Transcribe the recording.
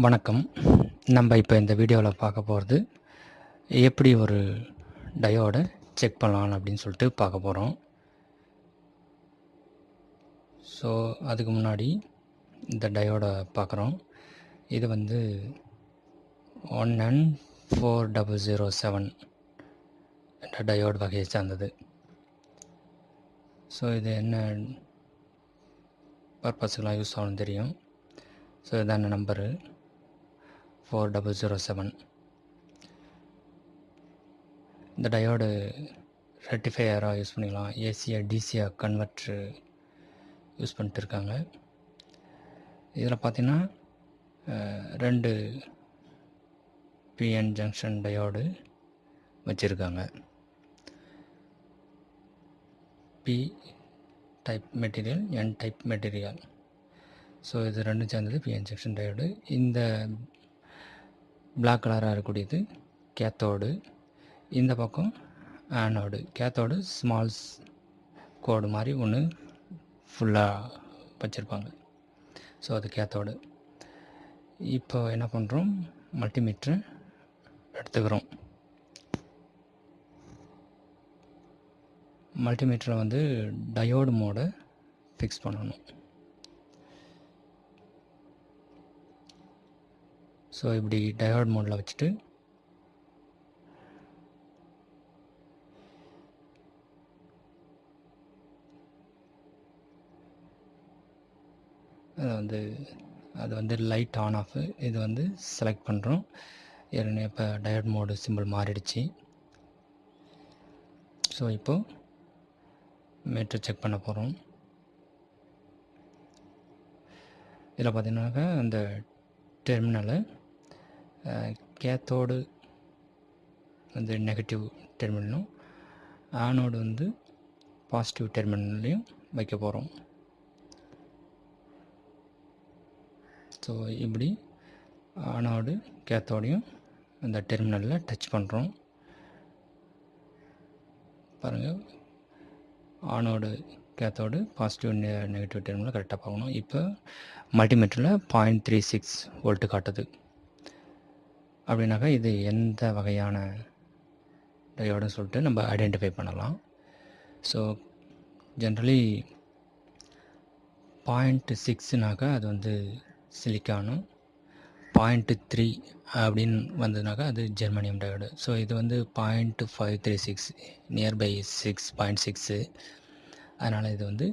வணக்கம். நம்ம இப்போ இந்த வீடியோவில் பார்க்க போகிறது எப்படி ஒரு டயோடை செக் பண்ணலாம் அப்படின்னு சொல்லிட்டு பார்க்க போகிறோம். ஸோ அதுக்கு முன்னாடி இந்த டயோடை பார்க்குறோம். இது வந்து 1N4007 என்ற டயோடு வகையை சார்ந்தது. ஸோ இது என்ன பர்பஸுக்கெலாம் யூஸ் ஆகும்னு தெரியும். ஸோ இதான நம்பரு 4007. இந்த டயோடு ரெக்டிஃபையராக யூஸ் பண்ணிக்கலாம், ஏசியாக டிசியாக கன்வெர்ட்ரு யூஸ் பண்ணிட்டு இருக்காங்க. இதில் பார்த்திங்கன்னா 2 பிஎன் ஜங்ஷன் டயோடு வச்சுருக்காங்க. P type material, N type material. So இது ரெண்டும் சேர்ந்தது பிஎன் ஜங்ஷன் டயோடு. இந்த பிளாக் கலராக இருக்கக்கூடியது கேத்தோடு, இந்த பக்கம் ஆனோடு. கேத்தோடு ஸ்மால்ஸ் கோடு மாதிரி ஒன்று ஃபுல்லாக வச்சுருப்பாங்க. ஸோ அது கேத்தோடு. இப்போ என்ன பண்ணுறோம், மல்டிமீட்டரை எடுத்துக்கிறோம். மல்டிமீட்டரில் வந்து டயோடு மோடை ஃபிக்ஸ் பண்ணணும். ஸோ இப்படி டயோடு மோடில் வச்சுட்டு அது வந்து லைட் ஆன் ஆஃப் இது வந்து செலக்ட் பண்ணுறோம். ஏற்கனவே இப்போ டயோட் மோடு சிம்பிள் மாறிடுச்சு. ஸோ இப்போது மீட்டர் செக் பண்ண போகிறோம். இதில் பார்த்தீங்கன்னாக்கா அந்த டெர்மினலை கேத்தோடு வந்து நெகட்டிவ் டெர்மினலும் ஆனோடு வந்து பாசிட்டிவ் டெர்மினல்லையும் வைக்க போகிறோம். ஸோ இப்படி ஆனோடு கேத்தோடையும் அந்த டெர்மினலில் டச் பண்ணுறோம். பாருங்கள், anode cathode positive negative terminal கரெக்டாக பார்க்கணும். இப்போ மல்டிமீட்டரில் 0.36 வோல்ட்டு காட்டுது. அப்படின்னாக்கா இது எந்த வகையான டயோடுன்னு சொல்லிட்டு நம்ம ஐடென்டிஃபை பண்ணலாம். ஸோ ஜென்ரலி 0.6னாக்கா அது வந்து சிலிக்கானும், 0.3 அப்படின்னு வந்ததுனாக்கா அது ஜெர்மானியம் டயோடு. ஸோ இது வந்து 0.536 நியர்பை 6.6. அதனால் இது வந்து